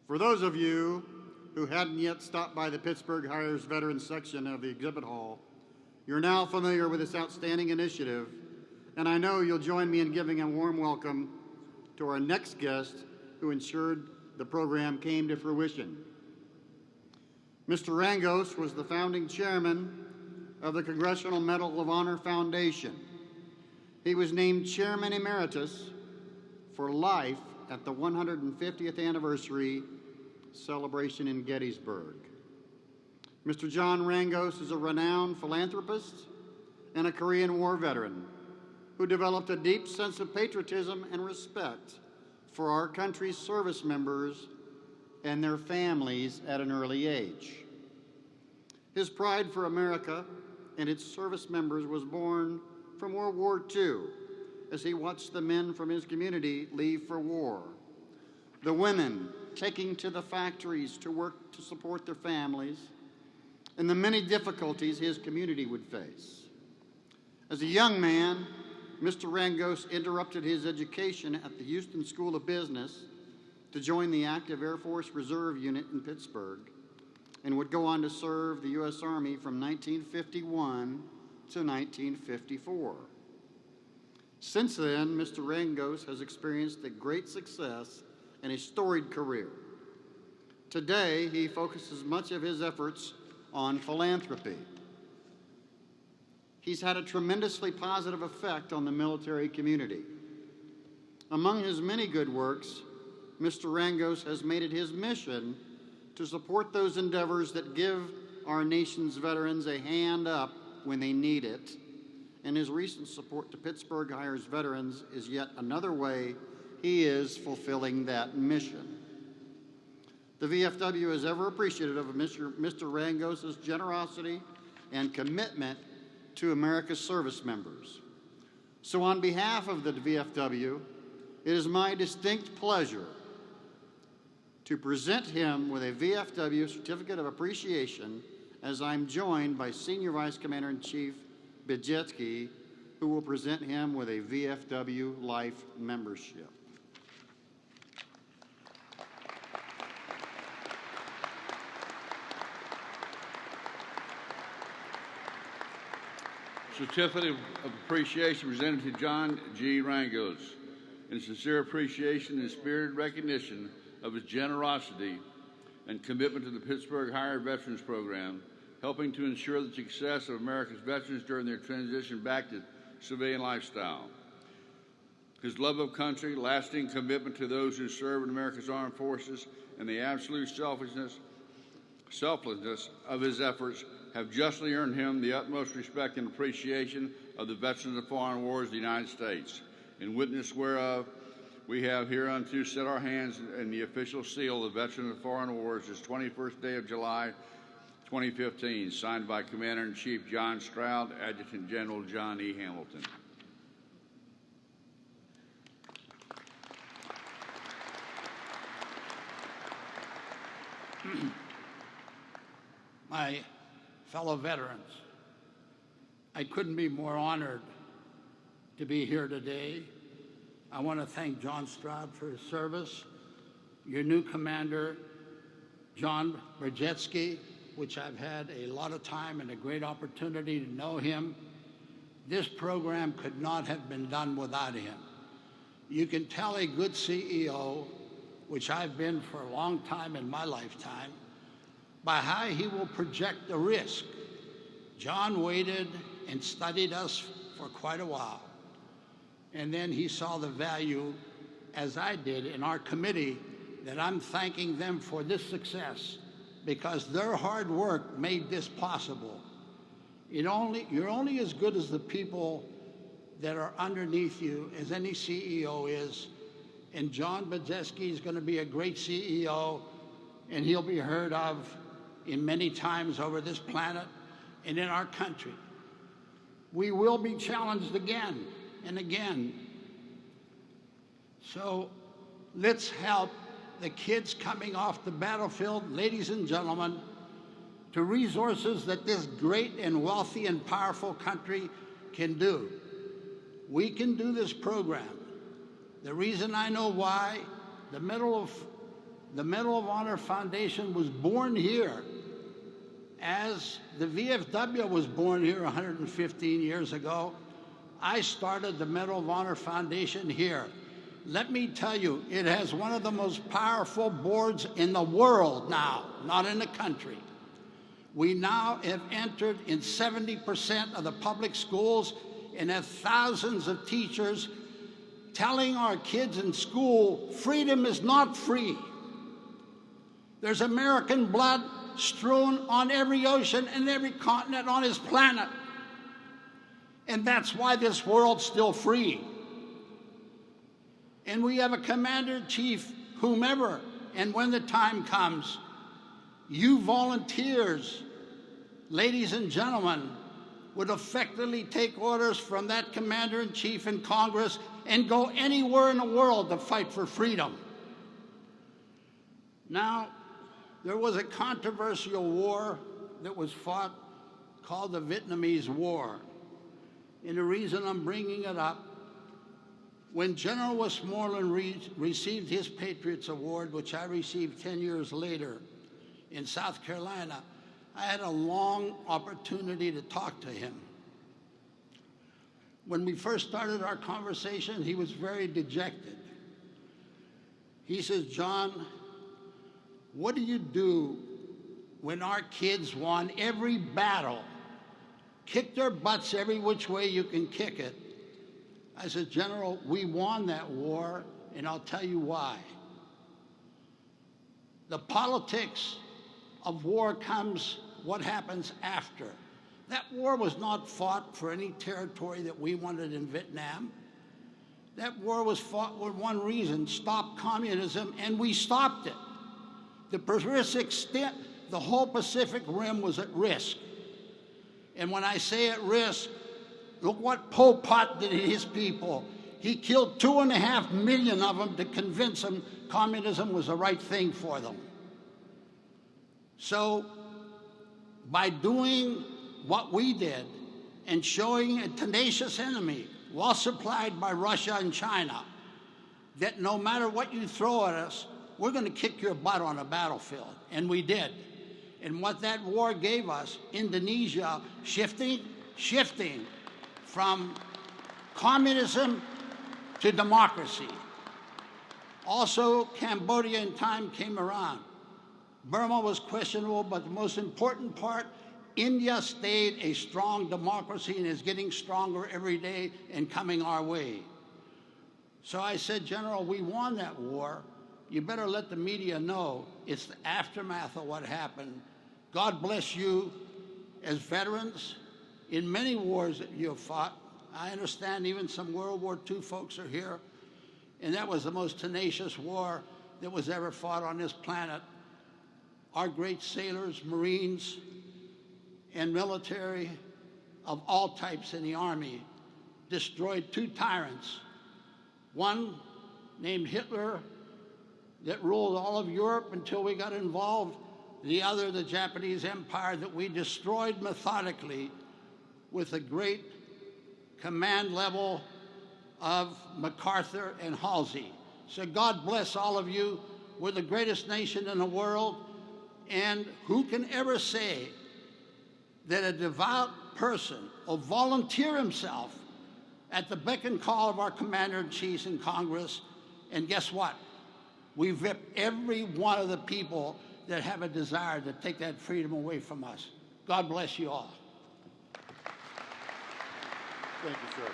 For those of you who hadn't yet stopped by the Pittsburgh Hires Veterans section of the exhibit hall, you're now familiar with this outstanding initiative, and I know you'll join me in giving a warm welcome to our next guest who ensured the program came to fruition. Mr. Rangos was the founding chairman of the Congressional Medal of Honor Foundation. He was named Chairman Emeritus for life at the 150th anniversary celebration in Gettysburg. Mr. John Rangos is a renowned philanthropist and a Korean War veteran who developed a deep sense of patriotism and respect for our country's service members and their families at an early age. His pride for America and its service members was born from World War II as he watched the men from his community leave for war, the women taking to the factories to work to support their families, and the many difficulties his community would face. As a young man, Mr. Rangos interrupted his education at the Houston School of Business to join the active Air Force Reserve Unit in Pittsburgh, and would go on to serve the U.S. Army from 1951 to 1954. Since then, Mr. Rangos has experienced a great success and a storied career. Today, he focuses much of his efforts on philanthropy. He's had a tremendously positive effect on the military community. Among his many good works, Mr. Rangos has made it his mission to support those endeavors that give our nation's veterans a hand up when they need it, and his recent support to Pittsburgh Hires Veterans is yet another way he is fulfilling that mission. The VFW is ever appreciative of Mr. Rangos' generosity and commitment to America's service members. So on behalf of the VFW, it is my distinct pleasure to present him with a VFW Certificate of Appreciation as I'm joined by Senior Vice Commander-in-Chief Bijetsky, who will present him with a VFW Life membership. Certificate of Appreciation presented to John G. Rangos in sincere appreciation and spirited recognition of his generosity and commitment to the Pittsburgh Hire Veterans Program, helping to ensure the success of America's veterans during their transition back to civilian lifestyle. His love of country, lasting commitment to those who serve in America's armed forces, and the absolute selflessness of his efforts have justly earned him the utmost respect and appreciation of the veterans of foreign wars of the United States, in witness whereof we have hereunto set our hands in the official seal of the Veterans of Foreign Wars this 21st day of July 2015, signed by Commander-in-Chief John Stroud, Adjutant General John E. Hamilton. My fellow veterans, I couldn't be more honored to be here today. I want to thank John Stroud for his service, your new commander, John Bijetsky, which I've had a lot of time and a great opportunity to know him. This program could not have been done without him. You can tell a good CEO, which I've been for a long time in my lifetime, by how he will project the risk. John waited and studied us for quite a while. And then he saw the value, as I did, in our committee, that I'm thanking them for this success because their hard work made this possible. You're only as good as the people that are underneath you as any CEO is. And John Bijetsky is going to be a great CEO, and he'll be heard of in many times over this planet and in our country. We will be challenged again and again. So let's help the kids coming off the battlefield, ladies and gentlemen, to resources that this great and wealthy and powerful country can do. We can do this program. The reason I know why, the Medal of The Medal of Honor Foundation was born here, as the VFW was born here 115 years ago. I started the Medal of Honor Foundation here. Let me tell you, it has one of the most powerful boards in the world now, not in the country. We now have entered in 70% of the public schools and have thousands of teachers telling our kids in school, freedom is not free. There's American blood strewn on every ocean and every continent on this planet. And that's why this world's still free. And we have a commander-in-chief, whomever, and when the time comes, you volunteers, ladies and gentlemen, would effectively take orders from that commander-in-chief in Congress and go anywhere in the world to fight for freedom. Now, there was a controversial war that was fought called the Vietnamese War. And the reason I'm bringing it up, when General Westmoreland received his Patriots Award, which I received 10 years later in South Carolina, I had a long opportunity to talk to him. When we first started our conversation, he was very dejected. He says, "John, what do you do when our kids won every battle, kicked their butts every which way you can kick it?" I said, "General, we won that war, and I'll tell you why. The politics of war comes what happens after. That war was not fought for any territory that we wanted in Vietnam. That war was fought with one reason, stop communism, and we stopped it. The extent, the whole Pacific Rim was at risk. And when I say at risk, look what Pol Pot did to his people. He killed 2.5 million of them to convince them communism was the right thing for them. So by doing what we did and showing a tenacious enemy, well supplied by Russia and China, that no matter what you throw at us, we're going to kick your butt on a battlefield." And we did. And what that war gave us, Indonesia shifting from communism to democracy. Also, Cambodia in time came around. Burma was questionable, but the most important part, India stayed a strong democracy and is getting stronger every day and coming our way. So I said, "General, we won that war. You better let the media know it's the aftermath of what happened. God bless you as veterans in many wars that you have fought. I understand even some World War II folks are here, and that was the most tenacious war that was ever fought on this planet. Our great sailors, Marines, and military of all types in the Army destroyed 2 tyrants. One named Hitler that ruled all of Europe until we got involved. The other, the Japanese Empire, that we destroyed methodically with a great command level of MacArthur and Halsey. So God bless all of you. We're the greatest nation in the world. And who can ever say that a devout person will volunteer himself at the beck and call of our commander-in-chief in Congress? And guess what? We rip every one of the people that have a desire to take that freedom away from us. God bless you all. Thank you, sir.